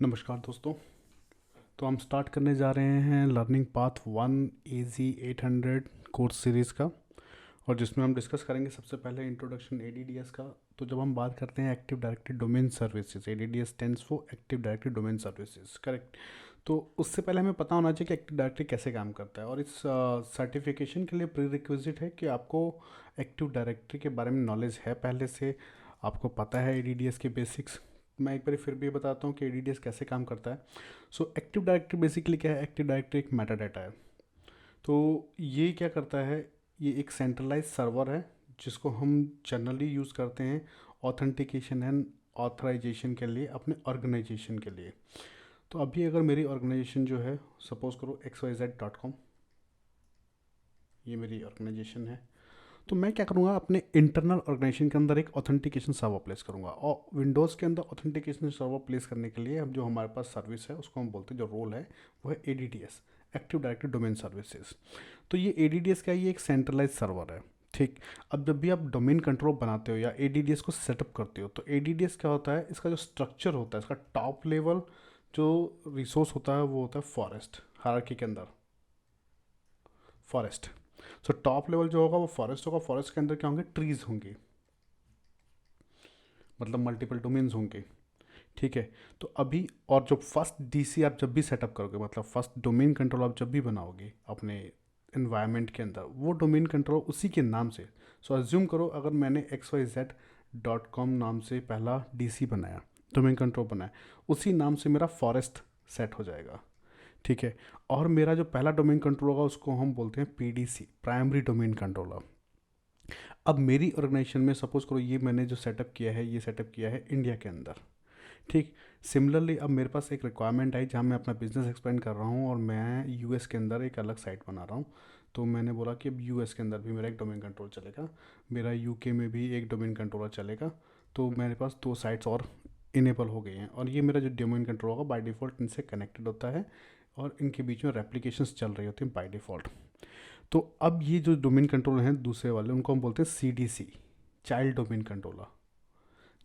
नमस्कार दोस्तों। तो हम स्टार्ट करने जा रहे हैं learning path 1 AZ 800 course series का, और जिसमें हम डिस्कस करेंगे सबसे पहले इंट्रोडक्शन ADDS का। तो जब हम बात करते हैं active directory domain services, ADDS stands for active directory domain services, correct. तो उससे पहले हमें पता होना चाहिए कि एक्टिव डायरेक्टरी कैसे काम करता है, और इस सर्टिफिकेशन के लिए प्री रिक्विजिट है कि आपको एक्टिव डायरेक्टरी के बारे में नॉलेज है पहले से, आपको पता है ADDS के बेसिक्स। मैं एक बार फिर भी बताता हूँ कि ADDS कैसे काम करता है। सो एक्टिव डायरेक्टरी बेसिकली क्या है? एक्टिव डायरेक्टरी एक मेटा डाटा है। तो ये क्या करता है? ये एक सेंट्रलाइज सर्वर है जिसको हम जनरली यूज़ करते हैं ऑथेंटिकेशन एंड ऑथराइजेशन के लिए, अपने ऑर्गेनाइजेशन के लिए। तो अभी अगर मेरी ऑर्गेनाइजेशन जो है, सपोज करो xyz.com, ये मेरी ऑर्गेनाइजेशन है। तो मैं क्या करूँगा, अपने इंटरनल ऑर्गेनाइजेशन के अंदर एक ऑथेंटिकेशन सर्वर प्लेस करूँगा, और विंडोज़ के अंदर ऑथेंटिकेशन सर्वर प्लेस करने के लिए हम जो हमारे पास सर्विस है उसको हम बोलते हैं, जो रोल है वो है ADDS, active directory domain services. तो ये ADDS का ये एक सेंट्रलाइज सर्वर है, ठीक। अब जब भी आप डोमेन कंट्रोल बनाते हो या ADDS को सेटअप करते हो, तो ADDS क्या होता है, इसका जो स्ट्रक्चर होता है, इसका टॉप लेवल जो रिसोर्स होता है वो होता है फॉरेस्ट, हायरार्की के अंदर फॉरेस्ट। सो टॉप लेवल जो होगा वो फॉरेस्ट होगा। फॉरेस्ट के अंदर क्या होंगे? ट्रीज होंगे, मतलब मल्टीपल डोमेन्स होंगे, ठीक है। तो अभी और जो फर्स्ट DC आप जब भी सेटअप करोगे, मतलब फर्स्ट डोमेन कंट्रोल आप जब भी बनाओगे अपने इन्वायरमेंट के अंदर, वो डोमेन कंट्रोल उसी के नाम से। सो अज्यूम करो अगर मैंने xyz.com नाम से पहला DC बनाया, डोमेन कंट्रोल बनाया, उसी नाम से मेरा फॉरेस्ट सेट हो जाएगा, ठीक है। और मेरा जो पहला डोमेन कंट्रोल होगा उसको हम बोलते हैं PDC, प्राइमरी डोमेन कंट्रोलर। अब मेरी ऑर्गेनाइजेशन में सपोज करो ये मैंने जो सेटअप किया है, ये सेटअप किया है इंडिया के अंदर, ठीक। सिमिलरली अब मेरे पास एक रिक्वायरमेंट आई जहाँ मैं अपना बिजनेस एक्सपेंड कर रहा हूँ और मैं US के अंदर एक अलग साइट बना रहा हूँ। तो मैंने बोला कि अब US के अंदर भी मेरा एक डोमेन कंट्रोल चलेगा, मेरा UK में भी एक डोमेन कंट्रोलर चलेगा। तो मेरे पास 2 साइट्स और इनेबल हो गई हैं, और ये मेरा जो डोमेन कंट्रोल होगा बाय डिफ़ॉल्ट इनसे कनेक्टेड होता है, और इनके बीच में रेप्लिकेशंस चल रही होती हैं बाय डिफ़ॉल्ट। तो अब ये जो डोमेन कंट्रोलर हैं दूसरे वाले, उनको हम बोलते हैं CDC, चाइल्ड डोमेन कंट्रोलर,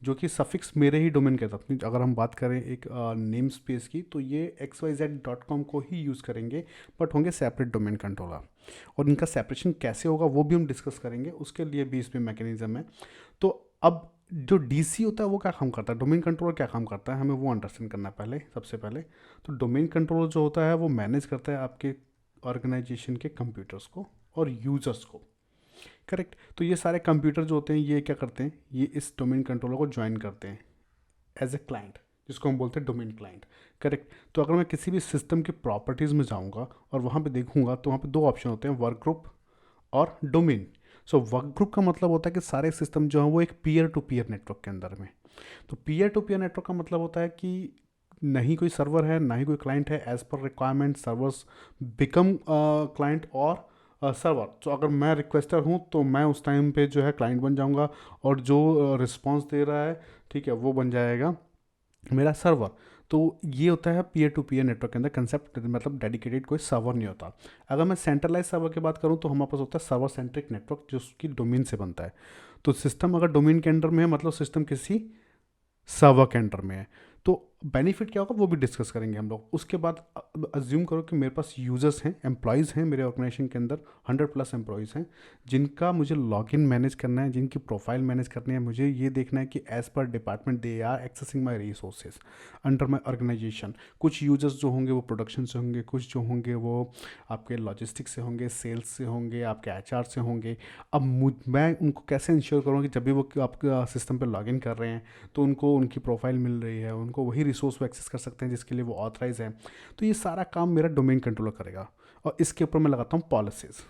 जो कि सफिक्स मेरे ही डोमेन के साथ। अगर हम बात करें एक नेम स्पेस की, तो ये xyz.com को ही यूज़ करेंगे, बट होंगे सेपरेट डोमेन कंट्रोलर। और इनका सेपरेशन कैसे होगा वो भी हम डिस्कस करेंगे, उसके लिए भी इसमें मैकेनिज्म है। तो अब जो DC होता है वो क्या काम करता है, डोमेन कंट्रोलर क्या काम करता है, हमें वो अंडरस्टैंड करना है पहले, सबसे पहले। तो डोमेन कंट्रोलर जो होता है वो मैनेज करता है आपके ऑर्गेनाइजेशन के कंप्यूटर्स को और यूज़र्स को, करेक्ट। तो ये सारे कंप्यूटर जो होते हैं ये क्या करते हैं, ये इस डोमेन कंट्रोलर को ज्वाइन करते हैं एज ए क्लाइंट, जिसको हम बोलते हैं डोमेन क्लाइंट, करेक्ट। तो अगर मैं किसी भी सिस्टम की प्रॉपर्टीज़ में जाऊंगा और वहाँ पे देखूंगा, तो वहाँ पे 2 ऑप्शन होते हैं, वर्क ग्रुप और डोमेन। सो वर्क ग्रुप का मतलब होता है कि सारे सिस्टम जो हैं वो एक पीयर टू पीयर नेटवर्क के अंदर में। तो पीयर टू पीयर नेटवर्क का मतलब होता है कि नहीं कोई सर्वर है ना ही कोई क्लाइंट है, as per requirement servers become client और सर्वर। तो अगर मैं रिक्वेस्टर हूँ तो मैं उस टाइम पे जो है क्लाइंट बन जाऊँगा, और जो रिस्पॉन्स दे रहा है, ठीक है, वो बन जाएगा मेरा सर्वर। तो ये होता है पीयर टू पीयर नेटवर्क के अंदर कंसेप्ट, मतलब डेडिकेटेड कोई सर्वर नहीं होता। अगर मैं सेंट्रलाइज सर्वर की बात करूँ तो हमारे पास होता है सर्वर सेंट्रिक नेटवर्क, जो उसकी डोमेन से बनता है। तो सिस्टम अगर डोमेन के अंडर में है, मतलब सिस्टम किसी सर्वर के अंडर में है। तो बेनिफिट क्या होगा वो भी डिस्कस करेंगे हम लोग। उसके बाद अज्यूम करो कि मेरे पास यूज़र्स हैं, एम्प्लॉयज़ हैं मेरे ऑर्गेनाइजेशन के अंदर, 100+ एम्प्लॉयज़ हैं, जिनका मुझे लॉगिन मैनेज करना है, जिनकी प्रोफाइल मैनेज करनी है। मुझे ये देखना है कि as per department they are accessing my resources under my organization. कुछ यूज़र्स जो होंगे वो प्रोडक्शन से होंगे, कुछ जो होंगे वो आपके लॉजिस्टिक्स से होंगे, सेल्स से होंगे, आपके HR से होंगे। अब मैं उनको कैसे इंश्योर करूँ कि जब भी वो आपका सिस्टम पर लॉगिन कर रहे हैं तो उनको उनकी प्रोफाइल मिल रही है, उनको वही रिसोर्स वो एक्सेस कर सकते हैं जिसके लिए वो ऑथराइज है। तो ये सारा काम मेरा डोमेन कंट्रोलर करेगा, और इसके ऊपर मैं लगाता हूँ पॉलिसीज़।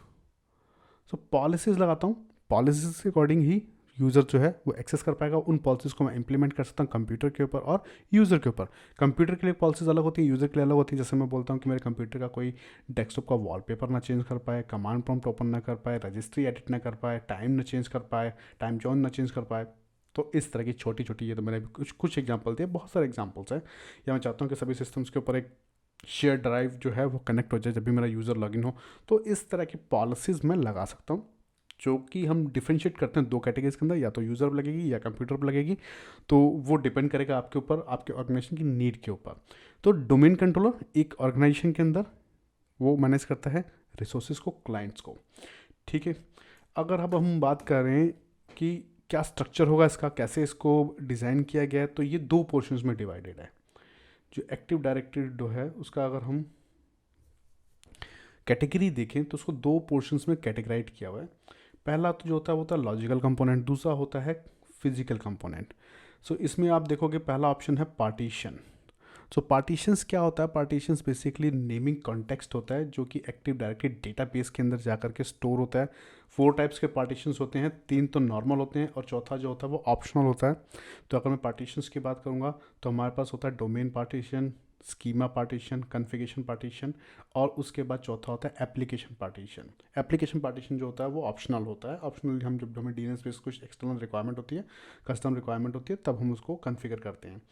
सो पॉलिसीज़ लगाता हूँ, पॉलिसीज़ के अकॉर्डिंग ही यूज़र जो है वो एक्सेस कर पाएगा। उन पॉलिसीज़ को मैं इंप्लीमेंट कर सकता हूँ कंप्यूटर के ऊपर और यूज़र के ऊपर। कंप्यूटर के लिए पॉलिसीज़ अलग होती है, यूज़र के लिए अलग होती है। जैसे मैं बोलता हूँ कि मेरे कंप्यूटर का कोई डेस्कटॉप का वॉलपेपर ना चेंज कर पाए, कमांड प्रॉम्प्ट ओपन ना कर पाए, रजिस्ट्री एडिट ना कर पाए, टाइम ना चेंज कर पाए, टाइम जोन ना चेंज कर पाए। तो इस तरह की छोटी छोटी, ये तो मैंने कुछ कुछ एग्जांपल दिए, बहुत सारे एग्जांपल्स हैं। या मैं चाहता हूँ कि सभी सिस्टम्स के ऊपर एक शेयर ड्राइव जो है वो कनेक्ट हो जाए जब भी मेरा यूज़र लॉगिन हो। तो इस तरह की पॉलिसीज़ मैं लगा सकता हूँ जो कि हम डिफरेंशिएट करते हैं दो कैटेगरीज के अंदर, या तो यूज़र पर लगेगी या कंप्यूटर पर लगेगी, तो वो डिपेंड करेगा आपके ऊपर, आपके ऑर्गेनाइजेशन की नीड के ऊपर। तो डोमेन कंट्रोलर एक ऑर्गेनाइजेशन के अंदर वो मैनेज करता है रिसोर्सेज को, क्लाइंट्स को, ठीक है। अगर अब हम बात करें कि क्या स्ट्रक्चर होगा इसका, कैसे इसको डिज़ाइन किया गया है, तो ये दो पोर्शंस में डिवाइडेड है। जो एक्टिव डायरेक्टरी जो है उसका अगर हम कैटेगरी देखें तो उसको दो पोर्शंस में कैटेगराइज किया हुआ है। पहला तो जो होता है वो होता है लॉजिकल कंपोनेंट, दूसरा होता है फिजिकल कंपोनेंट। सो इसमें आप देखोगे पहला ऑप्शन है पार्टीशन। सो पार्टीशंस क्या होता है, पार्टीशंस बेसिकली नेमिंग कॉन्टेक्स्ट होता है जो कि एक्टिव डायरेक्टरी डेटाबेस के अंदर जाकर के स्टोर होता है। 4 टाइप्स के पार्टीशंस होते हैं, 3 तो नॉर्मल होते हैं और चौथा जो होता है वो ऑप्शनल होता है। तो अगर मैं पार्टीशंस की बात करूँगा तो हमारे पास होता है domain partition, schema partition, configuration partition, और उसके बाद चौथा होता है एप्लीकेशन पार्टीशन। एप्लीकेशन पार्टीशन जो होता है वो ऑप्शनल होता है। ऑप्शनली हम जब हमें डीएनएस बेस कुछ एक्सटर्नल रिक्वायरमेंट होती है, कस्टम रिक्वायरमेंट होती है, तब हम उसको कॉन्फ़िगर करते हैं।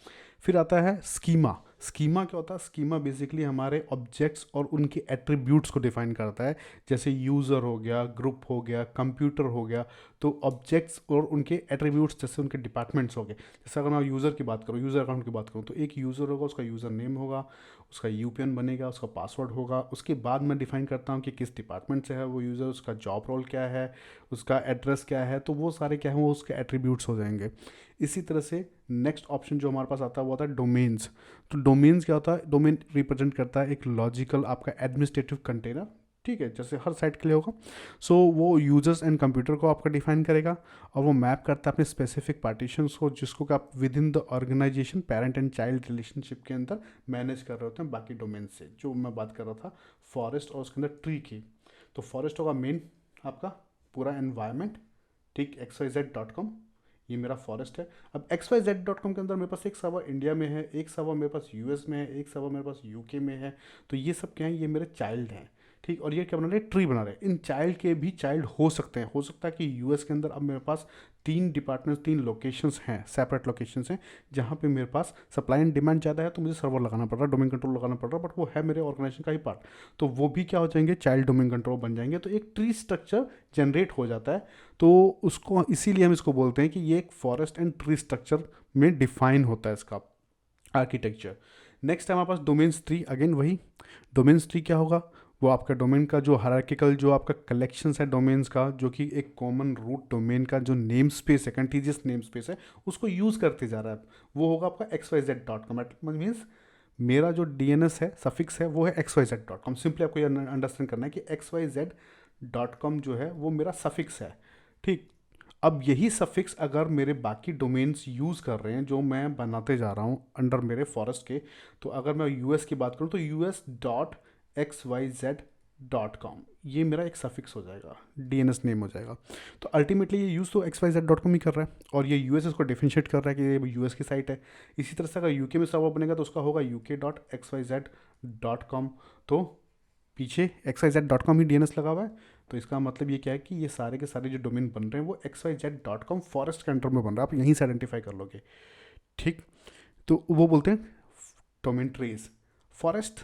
फिर आता है स्कीमा। स्कीमा क्या होता है, स्कीमा बेसिकली हमारे ऑब्जेक्ट्स और उनके एट्रीब्यूट्स को डिफाइन करता है। जैसे यूज़र हो गया, ग्रुप हो गया, कंप्यूटर हो गया, तो ऑब्जेक्ट्स और उनके एट्रीब्यूट्स जैसे उनके डिपार्टमेंट्स हो गए। जैसे अगर मैं यूज़र की बात करूँ, यूज़र अकाउंट की बात करूँ, तो एक यूज़र होगा, उसका यूज़र नेम होगा, उसका यूपीएन बनेगा, उसका पासवर्ड होगा। उसके बाद मैं डिफाइन करता हूँ कि किस डिपार्टमेंट से है वो यूज़र, उसका जॉब रोल क्या है, उसका एड्रेस क्या है, तो वो सारे क्या हैं वो उसके एट्रीब्यूट्स हो जाएंगे। इसी तरह से नेक्स्ट ऑप्शन जो हमारे पास आता है वो आता है डोमेन्स। तो डोमेन्स क्या होता है, डोमेन रिप्रेजेंट करता है एक लॉजिकल आपका एडमिनिस्ट्रेटिव कंटेनर, ठीक है, जैसे हर साइट के लिए होगा। सो वो यूजर्स एंड कंप्यूटर को आपका डिफाइन करेगा और वो मैप करता है अपने स्पेसिफिक पार्टीशंस को, जिसको कि आप within the organization parent and child relationship के अंदर मैनेज कर रहे होते हैं बाकी डोमेन से। जो मैं बात कर रहा था फॉरेस्ट और उसके अंदर ट्री की, तो फॉरेस्ट होगा मेन आपका पूरा एनवायरमेंट, ठीक, xyz.com, ये मेरा फॉरेस्ट है। अब xyz.com के अंदर मेरे पास एक सर्वर इंडिया में है, एक सर्वर मेरे पास यूएस में है, एक सर्वर मेरे पास यूके में है। तो ये सब क्या है, ये मेरे चाइल्ड हैं, ठीक। और ये क्या बना रहे हैं, ट्री बना रहे हैं। इन चाइल्ड के भी चाइल्ड हो सकते हैं, हो सकता है कि यूएस के अंदर अब मेरे पास 3 डिपार्टमेंट्स, 3 लोकेशंस हैं, सेपरेट लोकेशंस हैं, जहाँ पे मेरे पास सप्लाई एंड डिमांड ज़्यादा है, तो मुझे सर्वर लगाना पड़ रहा है, डोमेन कंट्रोल लगाना पड़ रहा है, बट वो है मेरे ऑर्गेनाइजेशन का ही पार्ट। तो वो भी क्या हो जाएंगे, चाइल्ड डोमेन कंट्रोल बन जाएंगे। तो एक ट्री स्ट्रक्चर जनरेट हो जाता है। तो उसको इसीलिए हम इसको बोलते हैं कि ये एक फॉरेस्ट एंड ट्री स्ट्रक्चर में डिफाइन होता है इसका आर्किटेक्चर। नेक्स्ट है हमारे पास डोमेन्स ट्री। अगेन वही डोमेन्स ट्री क्या होगा, वो आपका डोमेन का जो हायरार्किकल जो आपका कलेक्शंस है डोमेन्स का, जो कि एक कॉमन रूट डोमेन का जो नेम स्पेस है, कंटीजियस नेम स्पेस है, उसको यूज़ करते जा रहा है, वो होगा आपका xyz.com। मीन्स मेरा जो डीएनएस है, सफिक्स है, वो है xyz.com। सिंपली आपको ये अंडरस्टैंड करना है कि xyz.com जो है वो मेरा सफिक्स है, ठीक। अब यही सफिक्स अगर मेरे बाकी डोमेन्स यूज़ कर रहे हैं जो मैं बनाते जा रहा हूँ अंडर मेरे फॉरेस्ट के, तो अगर मैं यूएस की बात करूँ तो us.xyz.com, ये मेरा एक सफिक्स हो जाएगा, डीएनएस नेम हो जाएगा। तो अल्टीमेटली ये यूज़ तो xyz.com ही कर रहा है और ये यूएस इसको डिफरेंशिएट कर रहा है कि ये यूएस की साइट है। इसी तरह से अगर यूके में सर्वर बनेगा तो उसका होगा uk.xyz.com। तो पीछे xyz.com ही डीएनएस लगा हुआ है। तो इसका मतलब ये क्या है कि ये सारे के सारे जो डोमेन बन रहे हैं वो xyz.com फॉरेस्ट के अंडर में बन रहा है, आप यहीं से आइडेंटिफाई कर लोगे, ठीक। तो वो बोलते हैं डोमेन ट्रीज। फॉरेस्ट,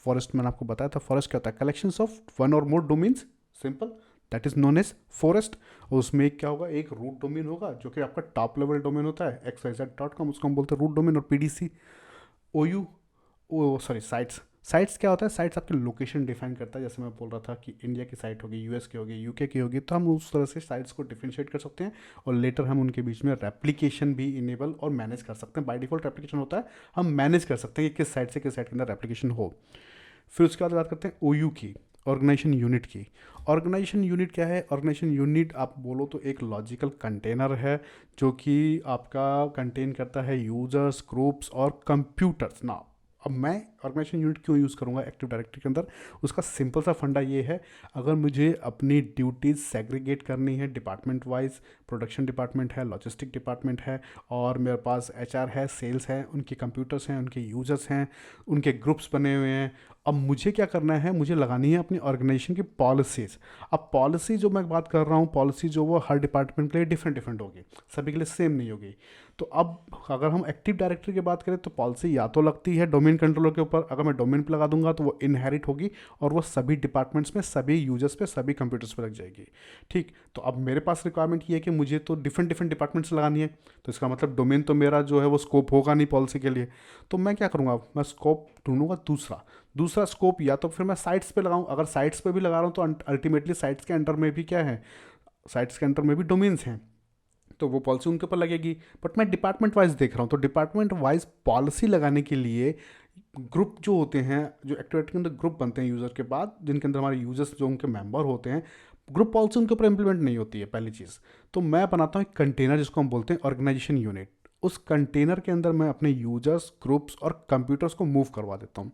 फॉरेस्ट मैंने आपको बताया था, फॉरेस्ट क्या होता है, collections of one or more domains, simple, that is known as forest. और उसमें एक क्या होगा, एक रूट डोमेन होगा जो कि आपका टॉप लेवल डोमेन होता है xyz.com, उसको हम बोलते हैं रूट डोमेन। और पीडीसी ओयू, ओ सॉरी साइट्स, साइट्स क्या होता है, साइट्स आपकी लोकेशन डिफाइन करता है। जैसे मैं बोल रहा था कि इंडिया की साइट होगी, यूएस की होगी, यूके की होगी, तो हम उस तरह से साइट्स को डिफरेंशिएट कर सकते हैं और लेटर हम उनके बीच में रेप्लिकेशन भी इनेबल और मैनेज कर सकते हैं। बाय डिफॉल्ट रेप्लिकेशन होता है, हम मैनेज कर सकते हैं कि किस साइट से किस साइट के अंदर रेप्लिकेशन हो। फिर उसके बाद बात करते हैं ओयू की, ऑर्गेनाइजेशन यूनिट की। ऑर्गेनाइजेशन यूनिट क्या है, ऑर्गेनाइजेशन यूनिट आप बोलो तो एक लॉजिकल कंटेनर है जो कि आपका कंटेन करता है यूजर्स, ग्रुप्स और कंप्यूटर्स। ना अब मैं ऑर्गेनाइजेशन यूनिट क्यों यूज़ करूँगा एक्टिव डायरेक्टरी के अंदर, उसका सिंपल सा फंडा ये है, अगर मुझे अपनी ड्यूटीज़ सेग्रीगेट करनी है डिपार्टमेंट वाइज, प्रोडक्शन डिपार्टमेंट है, लॉजिस्टिक डिपार्टमेंट है, और मेरे पास एचआर है, सेल्स है, उनके कंप्यूटर्स हैं, उनके यूजर्स हैं, उनके ग्रुप्स बने हुए हैं, अब मुझे क्या करना है, मुझे लगानी है अपनी ऑर्गेनाइजेशन की पॉलिसीज़। अब पॉलिसी जो मैं बात कर रहा हूँ, पॉलिसी जो वो हर डिपार्टमेंट के लिए डिफरेंट डिफरेंट होगी, सभी के लिए सेम नहीं होगी। तो अब अगर हम एक्टिव डायरेक्टरी की बात करें तो पॉलिसी या तो लगती है डोमेन कंट्रोलर के ऊपर, अगर मैं डोमेन पे लगा दूंगा तो वो इनहेरिट होगी और वो सभी डिपार्टमेंट्स में, सभी यूजर्स पे, सभी कंप्यूटर्स पे लग जाएगी। ठीक, तो अब मेरे पास रिक्वायरमेंट ये है कि मुझे तो डिफरेंट डिफरेंट डिपार्टमेंट्स लगानी है, तो इसका मतलब डोमेन तो मेरा जो है वो स्कोप होगा नहीं पॉलिसी के लिए। तो मैं क्या करूँगा, मैं स्कोप ढूंढूंगा दूसरा दूसरा स्कोप, या तो फिर मैं साइट्स पे लगाऊं। अगर साइट्स पे भी लगा रहा हूँ तो अल्टीमेटली साइट्स के अंडर में भी क्या है, साइट्स के अंडर में भी डोमेन्स हैं, तो वो पॉलिसी उनके ऊपर लगेगी। बट मैं डिपार्टमेंट वाइज देख रहा हूँ, तो डिपार्टमेंट वाइज पॉलिसी लगाने के लिए ग्रुप जो होते हैं, जो एक्टिविटी के अंदर ग्रुप बनते हैं यूज़र के बाद, जिनके अंदर हमारे यूजर्स जो उनके मेंबर होते हैं, ग्रुप पॉलिसी उनके ऊपर इंप्लीमेंट नहीं होती है पहली चीज़। तो मैं बनाता हूँ एक कंटेनर जिसको हम बोलते हैं ऑर्गेनाइजेशन यूनिट। उस कंटेनर के अंदर मैं अपने यूजर्स, ग्रुप्स और कंप्यूटर्स को मूव करवा देता हूँ।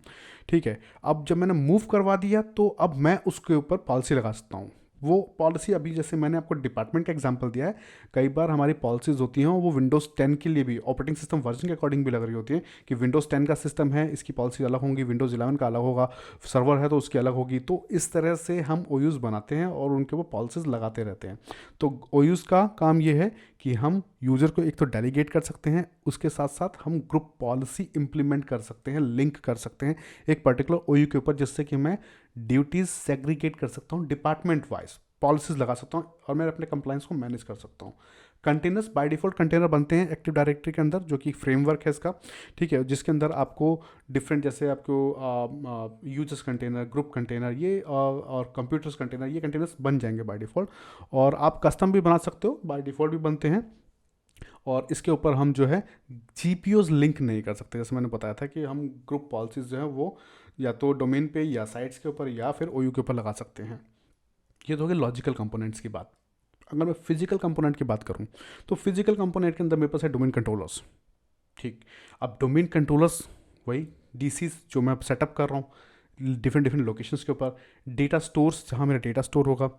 ठीक है, अब जब मैंने मूव करवा दिया तो अब मैं उसके ऊपर पॉलिसी लगा सकता हूँ। वो पॉलिसी अभी जैसे मैंने आपको डिपार्टमेंट का एग्जांपल दिया है, कई बार हमारी पॉलिसीज़ होती हैं वो विंडोज़ 10 के लिए भी ऑपरेटिंग सिस्टम वर्जन के अकॉर्डिंग भी लग रही होती है कि विंडोज़ 10 का सिस्टम है, इसकी पॉलिसी अलग होंगी, विंडोज़ 11 का अलग होगा, सर्वर है तो उसकी अलग होगी। तो इस तरह से हम ओयूज़ बनाते हैं और उनके ऊपर पॉलिसीज़ लगाते रहते हैं। तो ओयूज़ का काम ये है कि हम यूज़र को एक तो डेलीगेट कर सकते हैं, उसके साथ साथ हम ग्रुप पॉलिसी इंप्लीमेंट कर सकते हैं, लिंक कर सकते हैं एक पर्टिकुलर ओयू के ऊपर, जिससे कि मैं ड्यूटीज़ सेग्रीगेट कर सकता हूँ, डिपार्टमेंट वाइज पॉलिसीज़ लगा सकता हूँ और मैं अपने कंप्लाइंस को मैनेज कर सकता हूँ। कंटेनर्स बाय डिफ़ॉल्ट कंटेनर बनते हैं एक्टिव डायरेक्टरी के अंदर, जो कि फ्रेमवर्क है इसका। ठीक है, जिसके अंदर आपको डिफरेंट, जैसे आपको यूजर्स कंटेनर, ग्रुप कंटेनर, ये और कंप्यूटर्स कंटेनर, ये कंटेनर्स बन जाएंगे बाय डिफ़ॉल्ट। और आप कस्टम भी बना सकते हो, बाय डिफ़ॉल्ट भी बनते हैं। और इसके ऊपर हम जो है जीपीओज लिंक नहीं कर सकते, जैसे मैंने बताया था कि हम ग्रुप पॉलिसीज़ जो है वो या तो डोमेन पे या साइट्स के ऊपर या फिर ओयू के ऊपर लगा सकते हैं। ये तो हो गई लॉजिकल कंपोनेंट्स की बात। अगर मैं फिजिकल कंपोनेंट की बात करूं तो फिजिकल कंपोनेंट के अंदर मेरे पास है डोमेन कंट्रोलर्स। ठीक, अब डोमेन कंट्रोलर्स वही डीसीज जो मैं सेटअप कर रहा हूँ डिफरेंट डिफरेंट लोकेशंस के ऊपर, डेटा स्टोर्स जहाँ मेरा डेटा स्टोर होगा,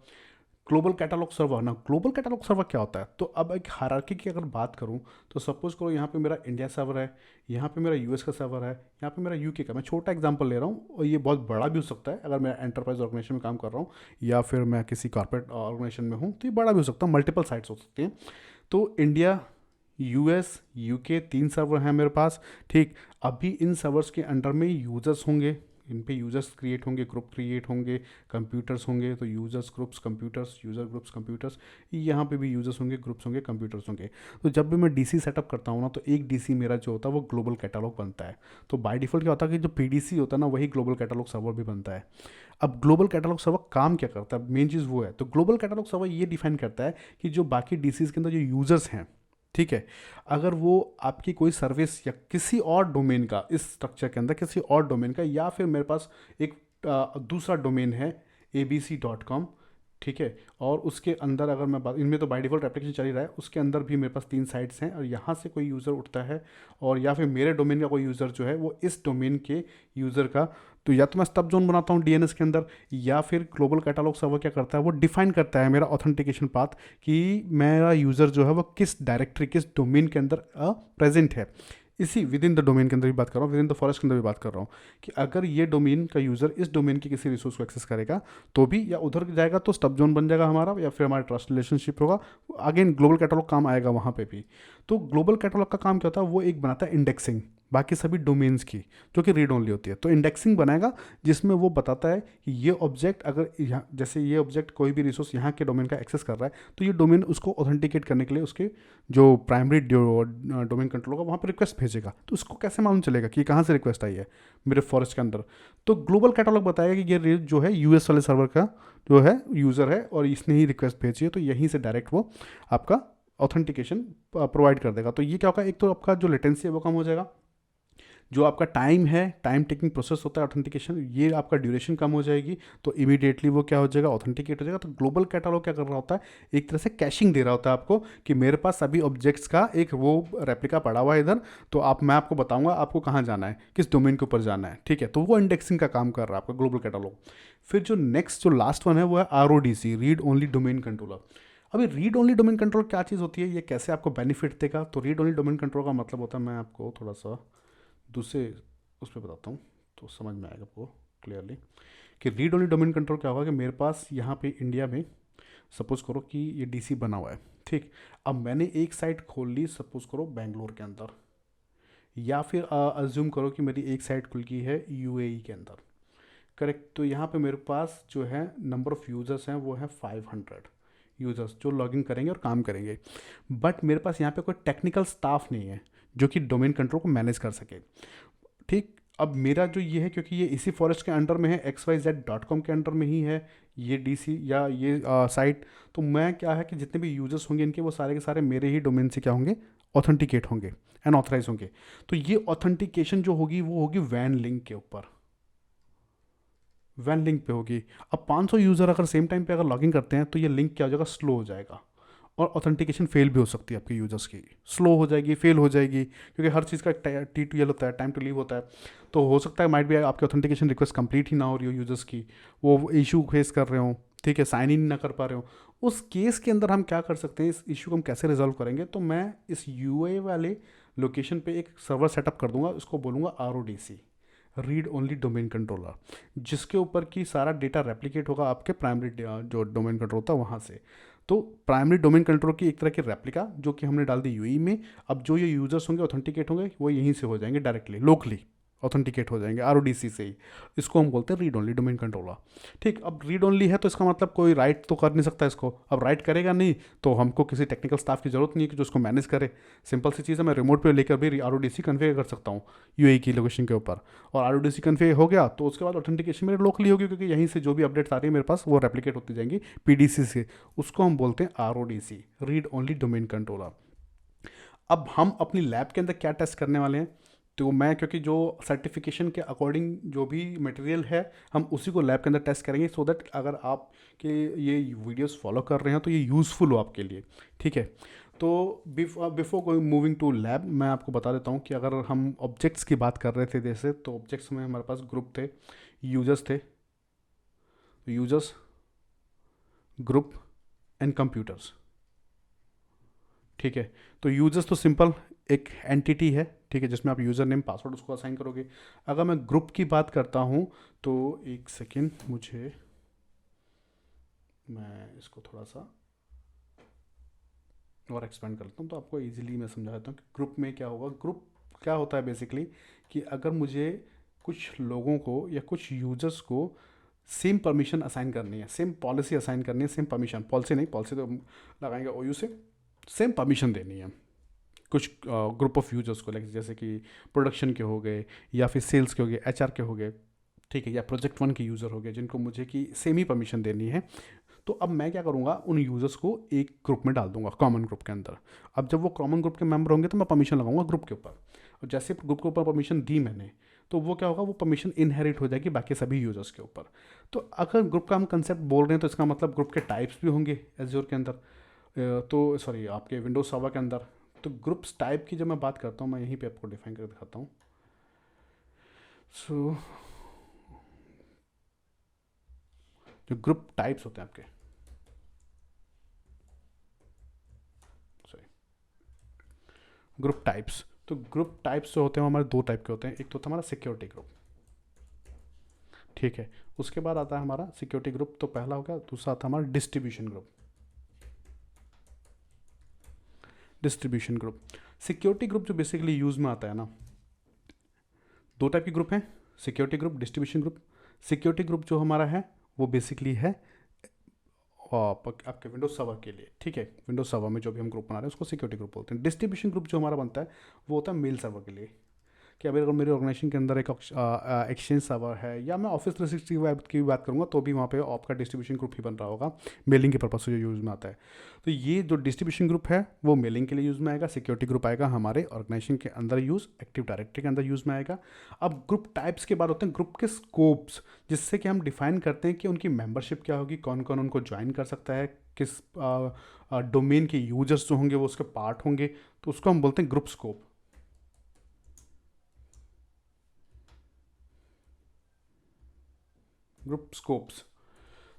ग्लोबल कैटलॉग सर्वर ना। ग्लोबल कैटलॉग सर्वर क्या होता है, तो अब एक हायरार्की की अगर बात करूं तो सपोज करो यहाँ पे मेरा इंडिया सर्वर है, यहाँ पे मेरा यूएस का सर्वर है, यहाँ पे मेरा यूके का, मैं छोटा एग्जांपल ले रहा हूँ और ये बहुत बड़ा भी हो सकता है अगर मैं एंटरप्राइज ऑर्गेनाइजेशन में काम कर रहा हूँ या फिर मैं किसी कॉर्पोरेट ऑर्गेनाइजेशन में हूँ, तो ये बड़ा भी हो सकता है, मल्टीपल साइट्स हो सकती हैं। तो इंडिया, यूएस, यूके, 3 सर्वर हैं मेरे पास। ठीक, अभी इन सर्वर्स के अंडर में यूजर्स होंगे, इन पे यूजर्स क्रिएट होंगे, ग्रुप क्रिएट होंगे, कंप्यूटर्स होंगे, तो users groups computers, user groups computers, यहाँ पे भी यूजर्स होंगे, ग्रुप्स होंगे, कंप्यूटर्स होंगे। तो जब भी मैं डीसी सेटअप करता हूँ ना, तो एक डीसी मेरा जो होता है वो ग्लोबल कैटलॉग बनता है। तो बाय डिफॉल्ट क्या होता है कि जो पीडीसी होता है ना, वही ग्लोबल कैटलॉग सर्वर भी बनता है। अब ग्लोबल कैटलॉग सर्वर काम क्या करता है, मेन चीज़ वो है। तो ग्लोबल कैटलॉग सर्वर ये डिफाइन करता है कि जो बाकी डीसीज के अंदर जो यूजर्स हैं, ठीक है, अगर वो आपकी कोई सर्विस या किसी और डोमेन का, इस स्ट्रक्चर के अंदर किसी और डोमेन का, या फिर मेरे पास एक दूसरा डोमेन है abc.com, ठीक है, और उसके अंदर अगर मैं बात, इनमें तो बाय डिफॉल्ट एप्लीकेशन चल ही रहा है, उसके अंदर भी मेरे पास 3 साइट्स हैं और यहाँ से कोई यूज़र उठता है और या फिर मेरे डोमेन का कोई यूज़र जो है वो इस डोमेन के यूज़र का, तो या तो मैं स्टब जोन बनाता हूँ डीएनएस के अंदर, या फिर ग्लोबल कैटलॉग सर्वर क्या करता है, वो डिफाइन करता है मेरा ऑथेंटिकेशन पाथ कि मेरा यूज़र जो है वो किस डायरेक्टरी, किस डोमेन के अंदर प्रेजेंट है। इसी विद इन द डोमेन के अंदर भी बात कर रहा हूँ, विद इन द फॉरेस्ट के अंदर भी बात कर रहा हूँ कि अगर ये डोमेन का यूज़र इस डोमेन के किसी रिसोर्स को एक्सेस करेगा तो भी, या उधर जाएगा तो स्टब जोन बन जाएगा हमारा, या फिर हमारा ट्रस्ट रिलेशनशिप होगा, अगेन ग्लोबल कैटलॉग काम आएगा वहाँ पे भी। तो ग्लोबल कैटलॉग का काम क्या होता है, वो एक बनाता है इंडेक्सिंग बाकी सभी डोमेन्स की, जो कि रीड ओनली होती है। तो इंडेक्सिंग बनाएगा जिसमें वो बताता है कि ये ऑब्जेक्ट अगर यहाँ, जैसे ये ऑब्जेक्ट कोई भी रिसोर्स यहाँ के डोमेन का एक्सेस कर रहा है, तो ये डोमेन उसको ऑथेंटिकेट करने के लिए उसके जो प्राइमरी डोमेन कंट्रोल होगा वहाँ पर रिक्वेस्ट भेजेगा। तो उसको कैसे मालूम चलेगा कि कहाँ से रिक्वेस्ट आई है मेरे फॉरेस्ट के अंदर। तो ग्लोबल कैटलॉग बताएगा कि ये जो है यूएस वाले सर्वर का जो है यूज़र है और इसने ही रिक्वेस्ट भेजी है, तो यहीं से डायरेक्ट वो आपका ऑथेंटिकेशन प्रोवाइड कर देगा। तो ये क्या होगा, एक तो आपका जो लेटेंसी है वो कम हो जाएगा, जो आपका टाइम है, टाइम टेकिंग प्रोसेस होता है ऑथेंटिकेशन, ये आपका ड्यूरेशन कम हो जाएगी, तो इमीडिएटली वो क्या हो जाएगा, ऑथेंटिकेट हो जाएगा। तो ग्लोबल कैटलॉग क्या कर रहा होता है, एक तरह से कैशिंग दे रहा होता है आपको कि मेरे पास सभी ऑब्जेक्ट्स का एक वो रेप्लिका पड़ा हुआ है इधर, तो मैं आपको बताऊंगा आपको कहाँ जाना है, किस डोमेन के ऊपर जाना है, ठीक है। तो वो इंडेक्सिंग का काम कर रहा है आपका ग्लोबल कैटलॉग। फिर जो नेक्स्ट जो लास्ट वन है वो है RODC, read only domain controller. अभी रीड ओनली डोमेन कंट्रोल क्या चीज़ होती है, ये कैसे आपको बेनिफिट देगा। तो रीड ओनली डोमेन कंट्रोल का मतलब होता है, मैं आपको थोड़ा सा दूसरे उस पर बताता हूँ तो समझ में आएगा आपको क्लियरली कि रीड ओनली डोमेन कंट्रोल क्या होगा कि मेरे पास यहाँ पे इंडिया में सपोज करो कि ये डीसी बना हुआ है, ठीक। अब मैंने एक साइट खोल ली, सपोज करो बेंगलोर के अंदर, या फिर अज्यूम करो कि मेरी एक साइट खुल गई है यूएई के अंदर, करेक्ट। तो यहाँ पे मेरे पास जो है नंबर ऑफ़ यूज़र्स हैं वो है 500 यूज़र्स जो लॉगिन करेंगे और काम करेंगे। बट मेरे पास यहाँ पे कोई टेक्निकल स्टाफ नहीं है जो कि डोमेन कंट्रोल को मैनेज कर सके, ठीक। अब मेरा जो ये है, क्योंकि ये इसी फॉरेस्ट के अंडर में है, xyz.com के अंडर में ही है ये डीसी या ये साइट, तो मैं क्या है कि जितने भी यूजर्स होंगे इनके, वो सारे के सारे मेरे ही डोमेन से क्या होंगे, ऑथेंटिकेट होंगे, एंड ऑथराइज होंगे। तो ये ऑथेंटिकेशन जो होगी वो होगी वैन लिंक के ऊपर, वैन लिंक पे होगी। अब 500 यूज़र अगर सेम टाइम पे अगर लॉगिन करते हैं तो ये लिंक क्या हो जाएगा, स्लो हो जाएगा, और ऑथेंटिकेशन फेल भी हो सकती है आपके यूज़र्स की, स्लो हो जाएगी, फेल हो जाएगी, क्योंकि हर चीज़ का TTL होता है, टाइम टू लीव होता है। तो हो सकता है माइट भी आपकी ऑथेंटिकेशन रिक्वेस्ट कंप्लीट ही ना हो रही हो यूज़र्स की, वो इशू फेस कर रहे हो, ठीक है, साइन इन ना कर पा रहे हो। उस केस के अंदर हम क्या कर सकते हैं, इस इशू को हम कैसे रिजॉल्व करेंगे, तो मैं इस यूए वाले लोकेशन पे एक सर्वर सेटअप कर दूंगा, उसको बोलूँगा RODC, read only domain controller, जिसके ऊपर की सारा डेटा रेप्लिकेट होगा आपके प्राइमरी जो डोमेन कंट्रोल होता है वहाँ से। तो प्राइमरी डोमेन कंट्रोल की एक तरह की रेप्लिका जो कि हमने डाल दी यूई में। अब जो ये यूजर्स होंगे ऑथेंटिकेट होंगे वो यहीं से हो जाएंगे, डायरेक्टली लोकली ऑथेंटिकेट हो जाएंगे RODC से ही। इसको हम बोलते हैं रीड ओनली डोमेन कंट्रोलर, ठीक। अब रीड ओनली है तो इसका मतलब कोई राइट तो कर नहीं सकता इसको, अब राइट करेगा नहीं तो हमको किसी टेक्निकल स्टाफ की जरूरत नहीं है कि जो उसको मैनेज करे। सिंपल सी चीज़ है, मैं रिमोट पे लेकर भी RODC कन्फिगर कर सकता हूँ यूएई की लोकेशन के ऊपर, और RODC कन्फिगर हो गया तो उसके बाद ऑथेंटिकेशन मेरे लोकली होगी, क्योंकि यहीं से जो भी अपडेट्स आ रही है मेरे पास वो रेप्लिकेट होती जाएंगी PDC से। उसको हम बोलते हैं RODC, read only domain controller. अब हम अपनी लैब के अंदर क्या टेस्ट करने वाले हैं, तो मैं क्योंकि जो सर्टिफिकेशन के अकॉर्डिंग जो भी मटेरियल है हम उसी को लैब के अंदर टेस्ट करेंगे, सो दैट अगर आप के ये वीडियोस फॉलो कर रहे हैं तो ये यूज़फुल हो आपके लिए, ठीक है। तो before going moving to lab, मैं आपको बता देता हूँ कि अगर हम ऑब्जेक्ट्स की बात कर रहे थे जैसे, तो ऑब्जेक्ट्स में हमारे पास ग्रुप थे, यूजर्स, ग्रुप एंड कंप्यूटर्स, ठीक है। तो यूजर्स तो सिंपल एक एंटिटी है, ठीक है, जिसमें आप यूज़र नेम पासवर्ड उसको असाइन करोगे। अगर मैं ग्रुप की बात करता हूँ तो एक सेकेंड, मैं इसको थोड़ा सा और एक्सपेंड करता हूँ तो आपको इजीली मैं समझा देता हूँ कि ग्रुप में क्या होगा। ग्रुप क्या होता है बेसिकली, कि अगर मुझे कुछ लोगों को या कुछ यूजर्स को सेम परमिशन असाइन करनी है, सेम पॉलिसी असाइन करनी है, सेम परमिशन, पॉलिसी नहीं, पॉलिसी तो हम लगाएंगे OU से, सेम परमिशन देनी है कुछ ग्रुप ऑफ यूजर्स को, लाइक जैसे कि प्रोडक्शन के हो गए, या फिर सेल्स के हो गए, HR के हो गए, ठीक है, या प्रोजेक्ट 1 के यूज़र हो गए जिनको मुझे कि सेम ही परमिशन देनी है। तो अब मैं क्या करूँगा, उन यूज़र्स को एक ग्रुप में डाल दूंगा, कॉमन ग्रुप के अंदर। अब जब वो कॉमन ग्रुप के मेंबर होंगे तो मैं परमिशन लगाऊंगा ग्रुप के ऊपर, और जैसे ग्रुप के ऊपर परमिशन दी मैंने, तो वो क्या होगा, वो परमिशन इनहेरिट हो जाएगी बाकी सभी यूजर्स के ऊपर। तो अगर ग्रुप का हम कंसेप्ट बोल रहे हैं तो इसका मतलब ग्रुप के टाइप्स भी होंगे एज्योर के अंदर, तो सॉरी आपके विंडोज सर्वर के अंदर। तो ग्रुप्स टाइप की जब मैं बात करता हूँ, मैं यहीं पे आपको डिफाइन कर दिखाता हूँ। सो जो ग्रुप टाइप्स होते हैं आपके, सॉरी, ग्रुप टाइप्स, तो ग्रुप टाइप्स जो होते हैं हमारे दो टाइप के होते हैं। एक तो होता है हमारा सिक्योरिटी ग्रुप, ठीक है, उसके बाद आता है हमारा सिक्योरिटी ग्रुप, तो पहला हो गया। दूसरा आता है हमारा distribution group. Distribution group, security group जो बेसिकली यूज़ में आता है ना, दो टाइप के ग्रुप हैं, security group, distribution group. Security group जो हमारा है वो बेसिकली है आपके विंडोज सर्वर के लिए, ठीक है, विंडोज सर्वर में जो भी हम ग्रुप बना रहे हैं उसको सिक्योरिटी ग्रुप बोलते हैं। डिस्ट्रीब्यूशन ग्रुप जो हमारा बनता है वो होता है मेल सर्वर के लिए, कि अभी अगर मेरे ऑर्गेनाइजेशन के अंदर एक एक्सचेंज सर्वर है, या मैं ऑफिस 365 की भी बात करूँगा तो भी वहाँ पे आपका डिस्ट्रीब्यूशन ग्रुप ही बन रहा होगा, मेलिंग के पर्पज से जो यूज़ में आता है। तो ये जो डिस्ट्रीब्यूशन ग्रुप है वो मेलिंग के लिए यूज़ में आएगा, सिक्योरिटी ग्रुप आएगा हमारे ऑर्गेनाइजेशन के अंदर यूज़, एक्टिव डायरेक्टरी के अंदर यूज़ में आएगा। अब ग्रुप टाइप्स के बाद होते हैं ग्रुप के स्कोप्स, जिससे कि हम डिफाइन करते हैं कि उनकी मेंबरशिप क्या होगी, कौन कौन उनको ज्वाइन कर सकता है, किस डोमेन के यूजर्स जो होंगे वो उसके पार्ट होंगे, तो उसको हम बोलते हैं ग्रुप स्कोप। ग्रुप स्कोप्स,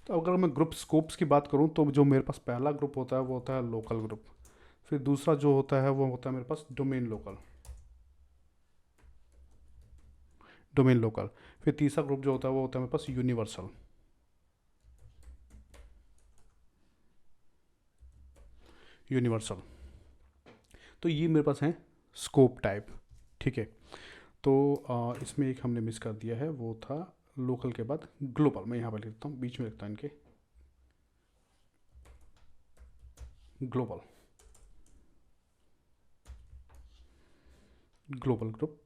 तो अगर मैं ग्रुप स्कोप्स की बात करूं तो जो मेरे पास पहला ग्रुप होता है वो होता है लोकल ग्रुप, फिर दूसरा जो होता है वो होता है मेरे पास डोमेन लोकल, फिर तीसरा ग्रुप जो होता है वो होता है मेरे पास यूनिवर्सल। तो ये मेरे पास है स्कोप टाइप, ठीक है। तो इसमें एक हमने मिस कर दिया है, वो था लोकल के बाद ग्लोबल। मैं यहाँ पर लिखता हूँ, बीच में लिखता हूँ इनके, ग्लोबल, ग्लोबल ग्रुप।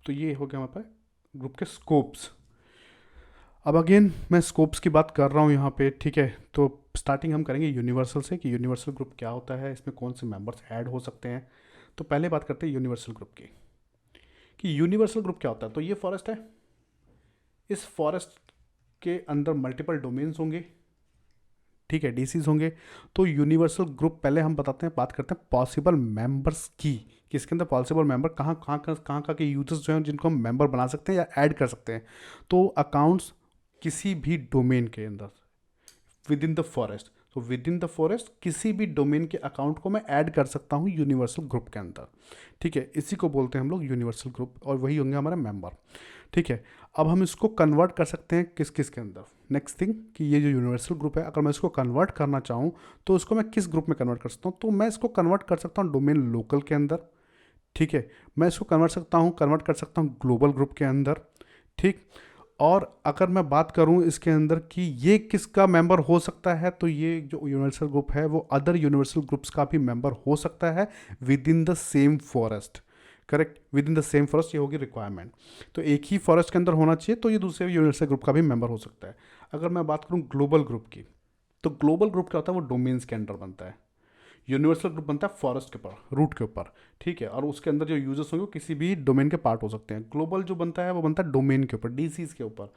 तो ये हो गया हमारे पास ग्रुप के स्कोप्स। अब अगेन मैं स्कोप्स की बात कर रहा हूँ यहाँ पे, ठीक है। तो स्टार्टिंग हम करेंगे यूनिवर्सल से कि यूनिवर्सल ग्रुप क्या होता है, इसमें कौन से मेंबर्स ऐड हो सकते हैं। तो पहले बात करते हैं यूनिवर्सल ग्रुप की, कि यूनिवर्सल ग्रुप क्या होता है। तो ये फॉरेस्ट है, इस फॉरेस्ट के अंदर मल्टीपल डोमेन्स होंगे, ठीक है, डीसीज होंगे। तो यूनिवर्सल ग्रुप पहले हम बताते हैं, बात करते हैं पॉसिबल मेंबर्स की, कि इसके अंदर पॉसिबल मेंबर कहाँ के यूजर्स जो हैं जिनको हम मेंबर बना सकते हैं या ऐड कर सकते हैं। तो अकाउंट्स किसी भी डोमेन के अंदर विद इन द फॉरेस्ट, तो विद इन द फॉरेस्ट किसी भी डोमेन के अकाउंट को मैं ऐड कर सकता हूँ यूनिवर्सल ग्रुप के अंदर, ठीक है। इसी को बोलते हैं हम लोग यूनिवर्सल ग्रुप, और वही होंगे हमारे मेंबर, ठीक है। अब हम इसको कन्वर्ट कर सकते हैं किस किस के अंदर। नेक्स्ट थिंग कि ये जो यूनिवर्सल ग्रुप है, अगर मैं इसको कन्वर्ट करना चाहूँ तो इसको मैं किस ग्रुप में कन्वर्ट कर सकता हूँ। तो मैं इसको कन्वर्ट कर सकता हूँ डोमेन लोकल के अंदर, ठीक है। मैं इसको कन्वर्ट कर सकता हूँ ग्लोबल ग्रुप के अंदर, ठीक। और अगर मैं बात करूं इसके अंदर कि ये किसका मेंबर हो सकता है, तो ये जो यूनिवर्सल ग्रुप है वो अदर यूनिवर्सल ग्रुप्स का भी मेंबर हो सकता है with in the same forest, correct. With in the same forest, ये होगी रिक्वायरमेंट। तो एक ही फॉरेस्ट के अंदर होना चाहिए, तो ये दूसरे यूनिवर्सल ग्रुप का भी मेंबर हो सकता है। अगर मैं बात करूँ ग्लोबल ग्रुप की, तो ग्लोबल ग्रुप क्या होता है, वो डोमेन्स के अंडर बनता है। यूनिवर्सल ग्रुप बनता है फॉरेस्ट के ऊपर, रूट के ऊपर, ठीक है। और उसके अंदर जो यूजर्स होंगे वो किसी भी डोमेन के पार्ट हो सकते हैं। ग्लोबल जो बनता है वो बनता है डोमेन के ऊपर, डीसीज के ऊपर।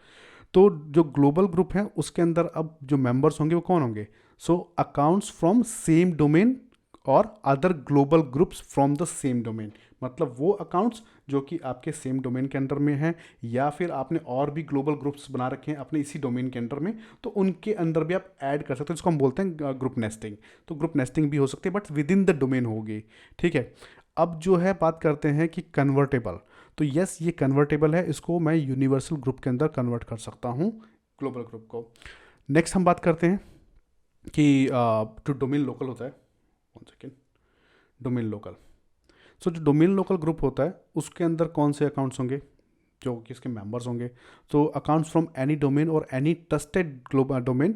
तो जो ग्लोबल ग्रुप है उसके अंदर अब जो मेंबर्स होंगे वो कौन होंगे, सो अकाउंट्स फ्रॉम सेम डोमेन और other global groups from the same domain. मतलब वो अकाउंट्स जो कि आपके सेम डोमेन के अंडर में हैं, या फिर आपने और भी ग्लोबल ग्रुप्स बना रखे हैं अपने इसी डोमेन के अंडर में, तो उनके अंदर भी आप ऐड कर सकते हो, जिसको हम बोलते हैं ग्रुप नेस्टिंग। तो ग्रुप नेस्टिंग भी हो सकती है, but with in the domain होगी, ठीक है। अब जो है बात करते हैं कि कन्वर्टेबल। तो यस, ये कन्वर्टेबल है, इसको मैं यूनिवर्सल ग्रुप के अंदर कन्वर्ट कर सकता हूँ, ग्लोबल ग्रुप को। नेक्स्ट हम बात करते हैं कि जो डोमेन लोकल होता है, वन सेकेंड, डोमेन लोकल। सो जो डोमेन लोकल ग्रुप होता है उसके अंदर कौन से अकाउंट्स होंगे जो कि इसके मेंबर्स होंगे। तो अकाउंट्स फ्रॉम एनी डोमेन और any trusted global domain,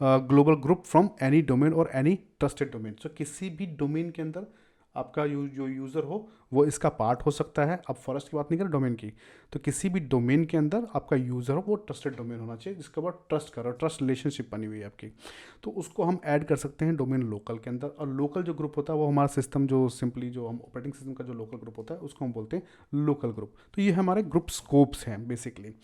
global group from any domain और एनी ट्रस्टेड डोमेन। सो किसी भी डोमेन के अंदर आपका जो यूज़र हो वो इसका पार्ट हो सकता है। अब फॉरेस्ट की बात नहीं करें, डोमेन की, तो किसी भी डोमेन के अंदर आपका यूज़र हो वो ट्रस्टेड डोमेन होना चाहिए, जिसके बाद ट्रस्ट करो, ट्रस्ट रिलेशनशिप बनी हुई है आपकी। तो उसको हम ऐड कर सकते हैं डोमेन लोकल के अंदर। और लोकल जो ग्रुप होता है वो हमारा सिस्टम, जो सिंपली जो हम ऑपरेटिंग सिस्टम का जो लोकल ग्रुप होता है उसको हम बोलते हैं लोकल ग्रुप। तो ये हमारे ग्रुप स्कोप्स हैं बेसिकली।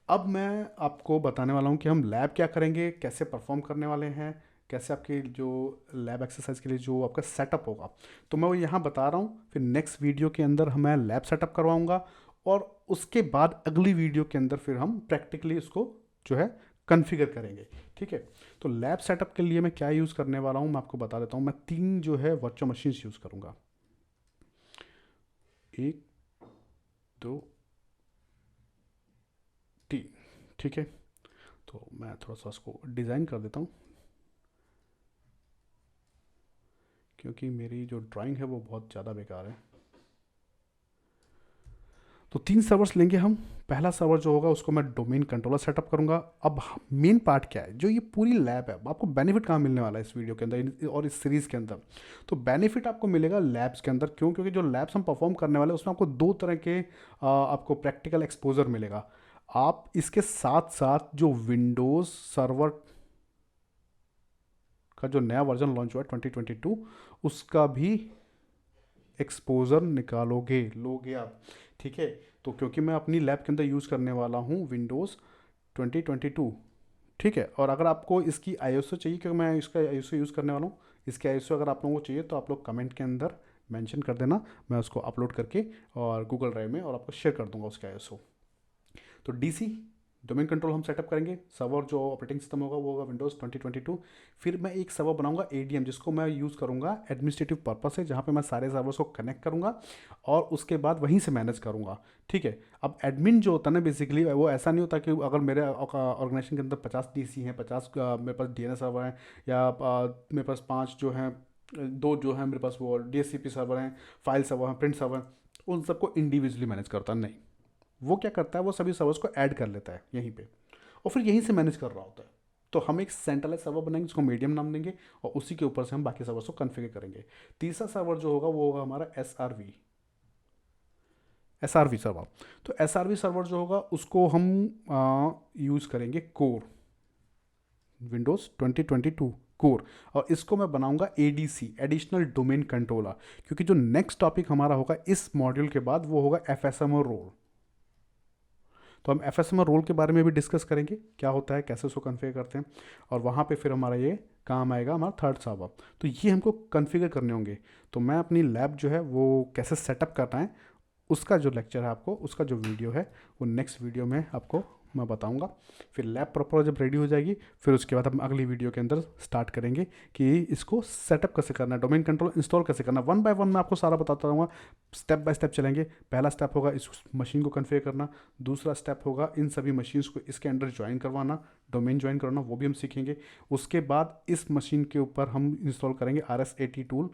अब मैं आपको बताने वाला हूँ कि हम लैब क्या करेंगे, कैसे परफॉर्म करने वाले हैं, कैसे आपके जो लैब एक्सरसाइज के लिए जो आपका सेटअप होगा। तो मैं वो यहाँ बता रहा हूँ, फिर नेक्स्ट वीडियो के अंदर मैं लैब सेटअप करवाऊँगा, और उसके बाद अगली वीडियो के अंदर फिर हम प्रैक्टिकली उसको जो है कन्फिगर करेंगे, ठीक है। तो लैब सेटअप के लिए मैं क्या यूज़ करने वाला हूँ मैं आपको बता देता हूँ। मैं 3 जो है वर्चुअल मशीन्स यूज़ करूँगा, 1 2 3, ठीक है। तो मैं थोड़ा सा उसको डिज़ाइन कर देता हूँ, क्योंकि मेरी जो ड्राइंग है वो बहुत ज़्यादा बेकार है। तो 3 सर्वर्स लेंगे हम। पहला सर्वर जो होगा उसको मैं डोमेन कंट्रोलर सेटअप करूंगा। अब मेन पार्ट क्या है, जो ये पूरी लैब है, आपको बेनिफिट कहाँ मिलने वाला है इस वीडियो के अंदर और इस सीरीज़ के अंदर। तो बेनिफिट आपको मिलेगा लैब्स के अंदर, क्यों, क्योंकि जो लैब्स हम परफॉर्म करने वाले हैं उसमें आपको 2 तरह के आपको प्रैक्टिकल एक्सपोजर मिलेगा। आप इसके साथ साथ जो विंडोज़ सर्वर का जो नया वर्जन लॉन्च हुआ है 2022, उसका भी एक्सपोजर निकालोगे, लोगे आप, ठीक है। तो क्योंकि मैं अपनी लैब के अंदर यूज़ करने वाला हूँ विंडोज़ 2022, ठीक है। और अगर आपको इसकी आईएसओ चाहिए, क्योंकि मैं इसका आईएसओ यूज़ करने वाला हूँ, इसके आईएसओ अगर आप लोगों को चाहिए तो आप लोग कमेंट के अंदर मेंशन कर देना, मैं उसको अपलोड करके और गूगल ड्राइव में और आपको शेयर कर दूंगा उसका आईएसओ। तो डीसी डोमेन कंट्रोल हम सेटअप करेंगे। सर्वर जो ऑपरेटिंग सिस्टम होगा वो होगा विंडोज़ 2022। फिर मैं एक सर्वर बनाऊंगा एडीएम, जिसको मैं यूज़ करूंगा एडमिनिस्ट्रेटिव पर्पस से, जहाँ पे मैं सारे सर्वर्स को कनेक्ट करूंगा और उसके बाद वहीं से मैनेज करूंगा। ठीक है। अब एडमिन जो होता है ना, बेसिकली वो ऐसा नहीं होता कि अगर मेरे ऑर्गेनाइजेशन के अंदर 50 डीसी हैं, 50 मेरे पास डीएनएस सर्वर हैं, या मेरे पास 5 जो हैं, 2 जो हैं मेरे पास वो डीएससीपी सर्वर हैं, फाइल सर्वर हैं, प्रिंट सर्वर हैं, उन सबको इंडिविजुअली मैनेज करता नहीं। वो क्या करता है, वो सभी सर्वर्स को ऐड कर लेता है यहीं पे और फिर यहीं से मैनेज कर रहा होता है। तो हम एक सेंट्रलाइज सर्वर बनाएंगे जिसको मीडियम नाम देंगे और उसी के ऊपर से हम बाकी सर्वर्स को कॉन्फ़िगर करेंगे। तीसरा सर्वर जो होगा वो होगा हमारा एसआरवी सर्वर। तो एसआरवी सर्वर जो होगा उसको हम यूज़ करेंगे कोर, विंडोज़ 2022 कोर, और इसको मैं बनाऊंगा एडीसी, एडिशनल डोमेन कंट्रोलर, क्योंकि जो नेक्स्ट टॉपिक हमारा होगा इस मॉड्यूल के बाद वो होगा एफएसएमओ रोल। तो हम एफएसएमओ रोल के बारे में भी डिस्कस करेंगे, क्या होता है, कैसे उसको कन्फिगर करते हैं, और वहाँ पे फिर हमारा ये काम आएगा हमारा थर्ड सर्वर। तो ये हमको कन्फिगर करने होंगे। तो मैं अपनी लैब जो है वो कैसे सेटअप करना है, उसका जो लेक्चर है आपको, उसका जो वीडियो है वो नेक्स्ट वीडियो में आपको मैं बताऊंगा। फिर लैब प्रॉपर जब रेडी हो जाएगी, फिर उसके बाद हम अगली वीडियो के अंदर स्टार्ट करेंगे कि इसको सेटअप कैसे करना है, डोमेन कंट्रोल इंस्टॉल कैसे करना। वन बाय वन मैं आपको सारा बताता रहूँगा, स्टेप बाय स्टेप चलेंगे। पहला स्टेप होगा इस मशीन को कन्फिगर करना, दूसरा स्टेप होगा इन सभी मशीन्स को इसके अंडर ज्वाइन करवाना, डोमेन ज्वाइन करना, वो भी हम सीखेंगे। उसके बाद इस मशीन के ऊपर हम इंस्टॉल करेंगे RS80 tool,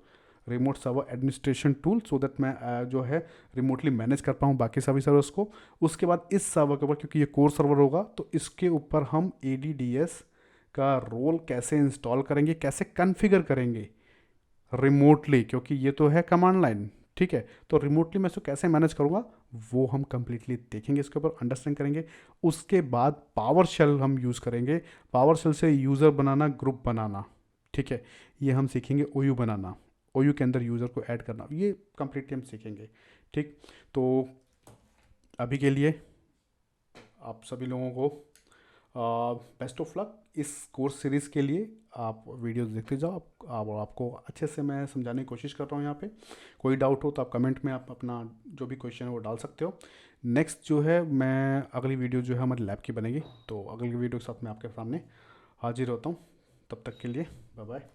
remote server administration tool, so that मैं जो है रिमोटली मैनेज कर पाऊँ बाकी सभी सर्वर्स को। उसके बाद इस सर्वर के ऊपर, क्योंकि ये कोर सर्वर होगा, तो इसके ऊपर हम ADDS का रोल कैसे इंस्टॉल करेंगे, कैसे कन्फिगर करेंगे रिमोटली, क्योंकि ये तो है कमांड लाइन। ठीक है। तो रिमोटली मैं इसको कैसे मैनेज करूँगा वो हम कंप्लीटली देखेंगे, इसके ऊपर अंडरस्टैंड करेंगे। उसके बाद पावर शेल हम यूज़ करेंगे, पावर शेल से यूज़र बनाना, ग्रुप बनाना। ठीक है। ये हम सीखेंगे OU बनाना, OU के अंदर यूज़र को ऐड करना, ये कंप्लीटली हम सीखेंगे। ठीक। तो अभी के लिए आप सभी लोगों को बेस्ट ऑफ लक इस कोर्स सीरीज़ के लिए। आप वीडियोस देखते जाओ, आपको अच्छे से मैं समझाने की कोशिश कर रहा हूँ यहाँ पे। कोई डाउट हो तो आप कमेंट में आप अपना जो भी क्वेश्चन है वो डाल सकते हो। नेक्स्ट जो है, मैं अगली वीडियो जो है हमारी लैब की बनेगी, तो अगली वीडियो के साथ मैं आपके सामने हाजिर होता हूँ। तब तक के लिए बाय बाय।